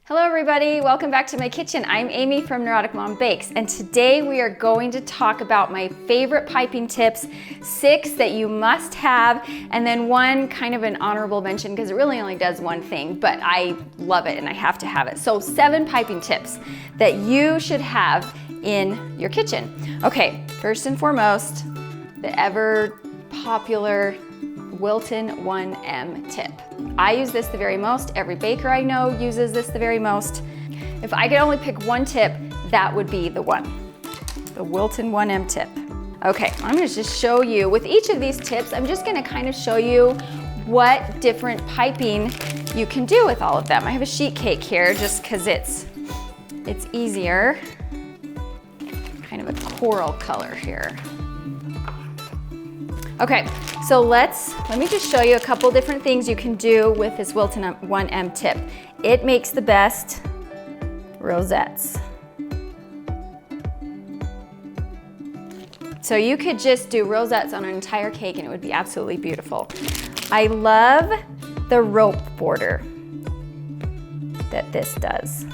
Hello everybody, welcome back to my kitchen. I'm Amy from Neurotic Mom Bakes, and today we are going to talk about my favorite piping tips, 6 that you must have, and then 1 kind of an honorable mention because it really only does one thing, but I love it and I have to have it. So 7 piping tips that you should have in your kitchen. Okay, first and foremost, the ever popular Wilton 1M tip. I use this the very most. Every baker I know uses this the very most. If I could only pick one tip, that would be the Wilton 1M tip. Okay, I'm gonna just show you, with each of these tips, I'm just gonna kind of show you what different piping you can do with all of them. I have a sheet cake here just because it's easier. Kind of a coral color here. Okay, so let me just show you a couple different things you can do with this Wilton 1M tip. It makes the best rosettes. So you could just do rosettes on an entire cake and it would be absolutely beautiful. I love the rope border that this does.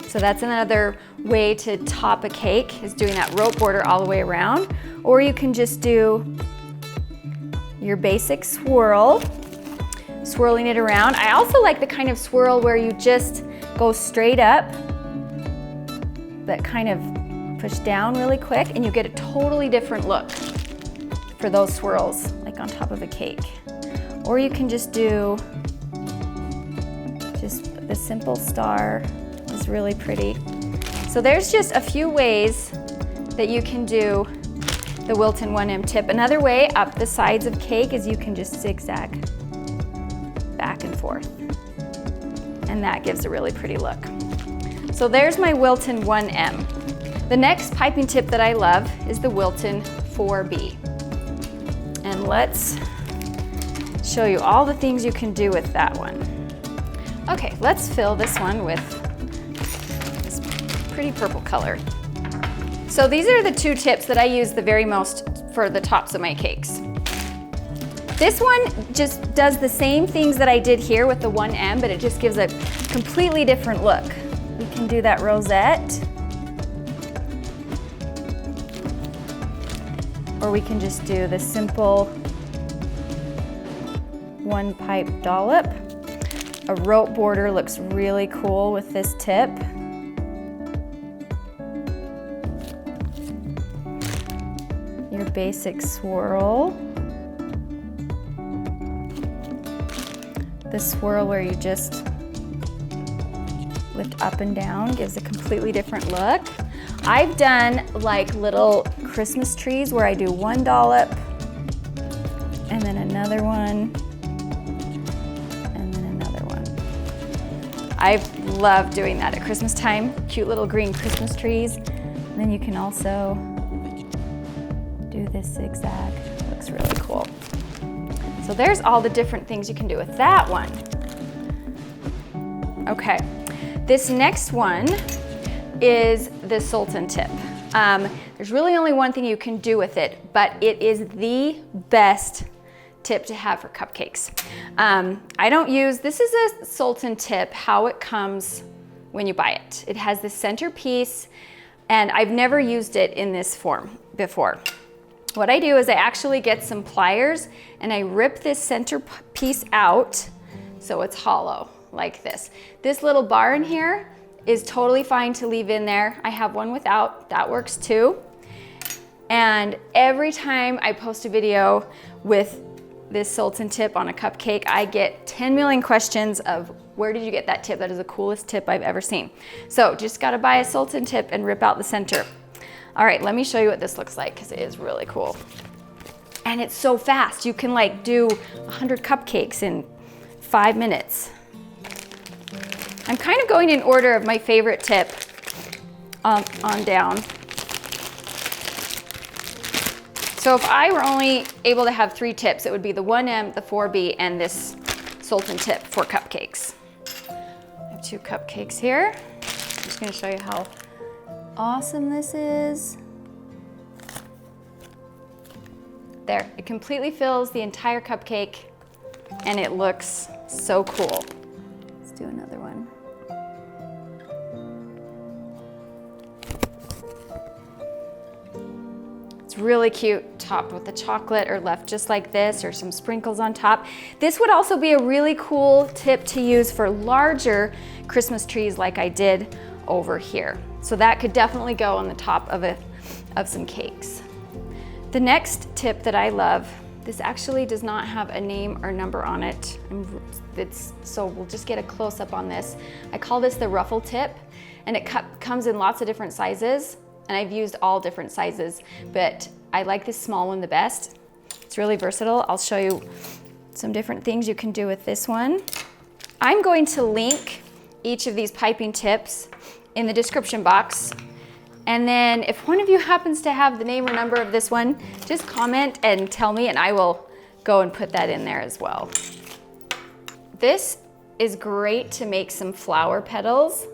So that's another way to top a cake, is doing that rope border all the way around. Or you can just do your basic swirl, swirling it around. I also like the kind of swirl where you just go straight up, but kind of push down really quick, and you get a totally different look for those swirls, like on top of a cake. Or you can just do just the simple star. Is really pretty. So there's just a few ways that you can do the Wilton 1M tip. Another way up the sides of cake is you can just zigzag back and forth. And that gives a really pretty look. So there's my Wilton 1M. The next piping tip that I love is the Wilton 4B. And let's show you all the things you can do with that one. Okay, let's fill this one with pretty purple color. So these are the 2 tips that I use the very most for the tops of my cakes. This one just does the same things that I did here with the 1M, but it just gives a completely different look. We can do that rosette, or we can just do the simple 1 pipe dollop. A rope border looks really cool with this tip. Your basic swirl. The swirl where you just lift up and down gives a completely different look. I've done like little Christmas trees where I do 1 dollop and then another one and then another one. I love doing that at Christmas time. Cute little green Christmas trees. And then you can also do this zigzag. It looks really cool. So there's all the different things you can do with that one. Okay, this next one is the Sultan Tip. There's really only one thing you can do with it, but it is the best tip to have for cupcakes. This is a Sultan Tip, how it comes when you buy it. It has the centerpiece, and I've never used it in this form before. What I do is I actually get some pliers and I rip this center piece out so it's hollow like this. This little bar in here is totally fine to leave in there. I have one without, that works too. And every time I post a video with this Sultan Tip on a cupcake, I get 10 million questions of where did you get that tip? That is the coolest tip I've ever seen. So just gotta buy a Sultan Tip and rip out the center. All right, let me show you what this looks like because it is really cool. And it's so fast. You can like do 100 cupcakes in 5 minutes. I'm kind of going in order of my favorite tip on down. So if I were only able to have 3 tips, it would be the 1M, the 4B, and this Sultan Tip for cupcakes. I have 2 cupcakes here. I'm just gonna show you how awesome this is. There, it completely fills the entire cupcake and it looks So cool. Let's do another one. It's really cute, topped with the chocolate or left just like this, or some sprinkles on top. This would also be a really cool tip to use for larger Christmas trees like I did over here. So that could definitely go on the top of some cakes. The next tip that I love, this actually does not have a name or number on it. So we'll just get a close up on this. I call this the Ruffle Tip, and it comes in lots of different sizes. And I've used all different sizes, but I like this small one the best. It's really versatile. I'll show you some different things you can do with this one. I'm going to link each of these piping tips in the description box. And then if one of you happens to have the name or number of this one, just comment and tell me, and I will go and put that in there as well. This is great to make some flower petals.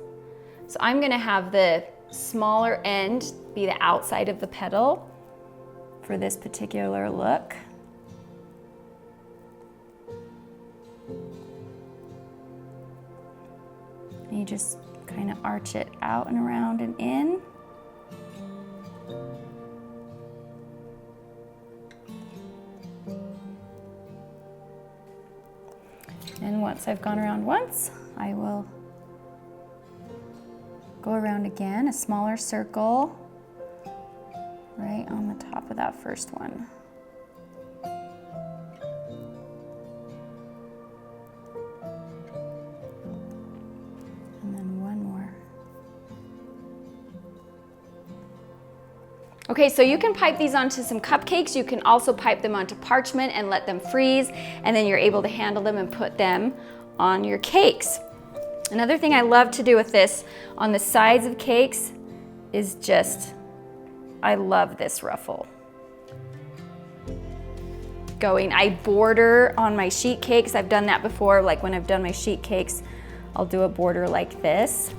So I'm gonna have the smaller end be the outside of the petal for this particular look. And you just kind of arch it out and around and in. And once I've gone around once, I will go around again, a smaller circle, right on the top of that first one. And then one more. Okay, so you can pipe these onto some cupcakes. You can also pipe them onto parchment and let them freeze, and then you're able to handle them and put them on your cakes. Another thing I love to do with this on the sides of cakes is I love this ruffle. I border on my sheet cakes. I've done that before, like when I've done my sheet cakes, I'll do a border like this.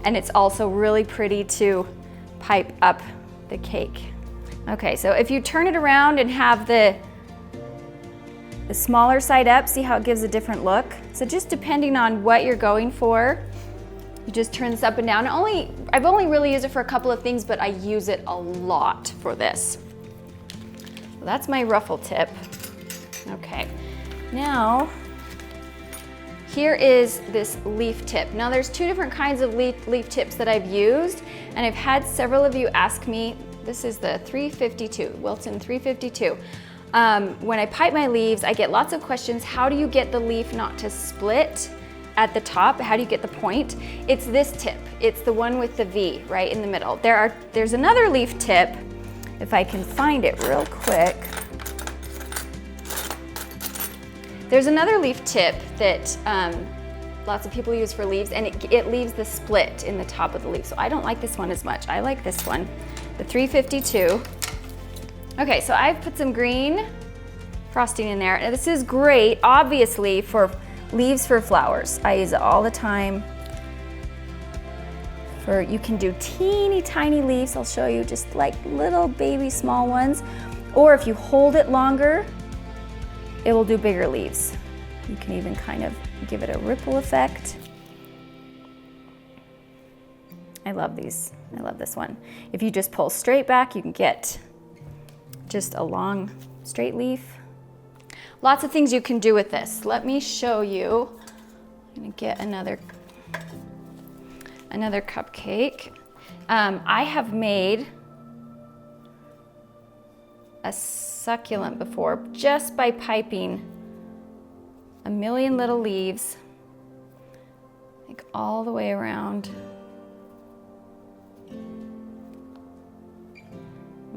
And it's also really pretty to pipe up the cake. Okay, so if you turn it around and have the smaller side up, see how it gives a different look? So just depending on what you're going for, you just turn this up and down. I've only really used it for a couple of things, but I use it a lot for this. So that's my ruffle tip. Okay, now here is this leaf tip. Now there's two different kinds of leaf tips that I've used, and I've had several of you ask me, this is the 352, Wilton 352. When I pipe my leaves, I get lots of questions. How do you get the leaf not to split at the top? How do you get the point? It's this tip. It's the one with the V right in the middle. There's another leaf tip, if I can find it real quick. There's another leaf tip that lots of people use for leaves, and it leaves the split in the top of the leaf. So I don't like this one as much. I like this one, the 352. Okay, so I've put some green frosting in there. Now this is great, obviously, for leaves for flowers. I use it all the time. You can do teeny tiny leaves. I'll show you, just like little baby small ones. Or if you hold it longer, it will do bigger leaves. You can even kind of give it a ripple effect. I love these. I love this one. If you just pull straight back, you can get just a long straight leaf. Lots of things you can do with this. Let me show you. I'm gonna get another cupcake. I have made a succulent before just by piping a million little leaves, like all the way around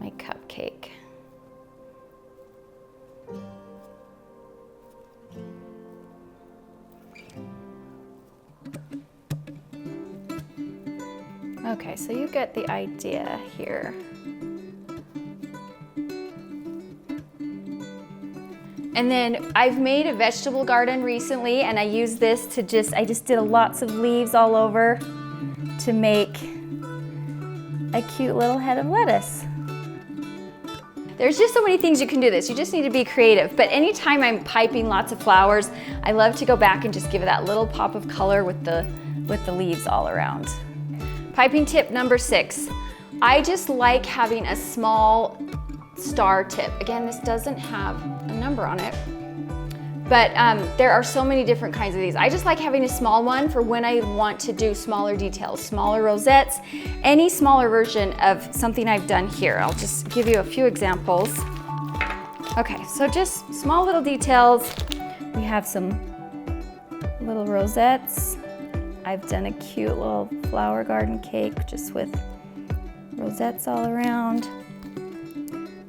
my cupcake. Okay, so you get the idea here. And then I've made a vegetable garden recently, and I used this to I just did lots of leaves all over to make a cute little head of lettuce. There's just so many things you can do this. You just need to be creative. But anytime I'm piping lots of flowers, I love to go back and just give it that little pop of color with the leaves all around. Piping tip number 6. I just like having a small star tip. Again, this doesn't have a number on it, but there are so many different kinds of these. I just like having a small one for when I want to do smaller details, smaller rosettes, any smaller version of something I've done here. I'll just give you a few examples. Okay, so just small little details. We have some little rosettes. I've done a cute little flower garden cake just with rosettes all around.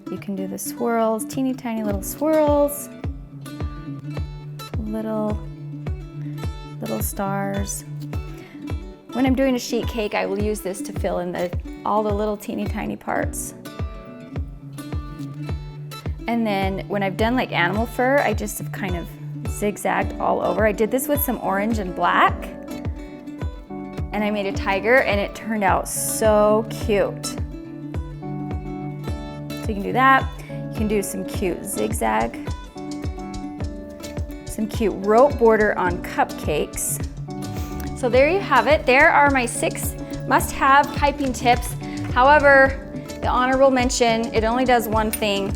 You can do the swirls, teeny tiny little swirls, little stars. When I'm doing a sheet cake, I will use this to fill in all the little teeny tiny parts. And then when I've done like animal fur, I just have kind of zigzagged all over. I did this with some orange and black, and I made a tiger, and it turned out so cute. So you can do that. You can do some cute zigzag, some cute rope border on cupcakes. So there you have it. There are my 6 must-have piping tips. However, the honorable mention, it only does one thing,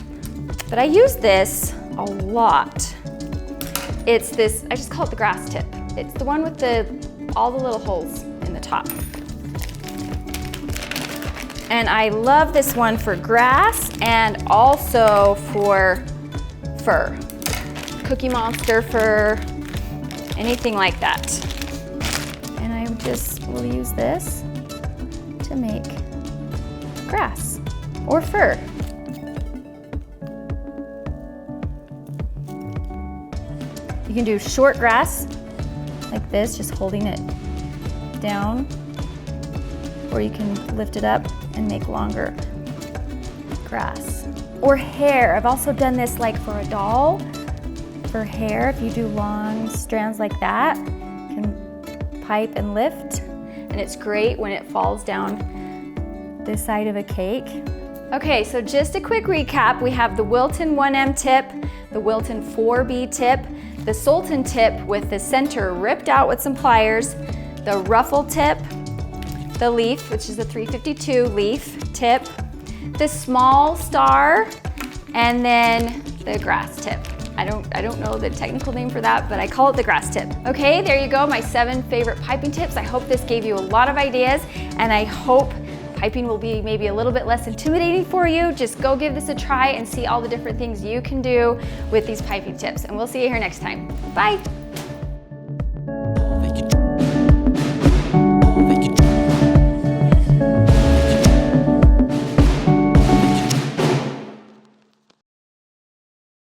but I use this a lot. It's this, I just call it the grass tip. It's the one with all the little holes in the top. And I love this one for grass and also for fur. Cookie Monster fur, anything like that. And I just will use this to make grass or fur. You can do short grass like this, just holding it down, or you can lift it up and make longer grass. Or hair. I've also done this like for a doll, for hair. If you do long strands like that, you can pipe and lift, and it's great when it falls down this side of a cake. Okay, so just a quick recap. We have the Wilton 1M tip, the Wilton 4B tip, the Sultan tip with the center ripped out with some pliers, the Ruffle tip, the leaf, which is the 352 leaf tip, the small star, and then the grass tip. I don't know the technical name for that, but I call it the grass tip. Okay, there you go, my 7 favorite piping tips. I hope this gave you a lot of ideas, and I hope piping will be maybe a little bit less intimidating for you. Just go give this a try and see all the different things you can do with these piping tips. And we'll see you here next time. Bye.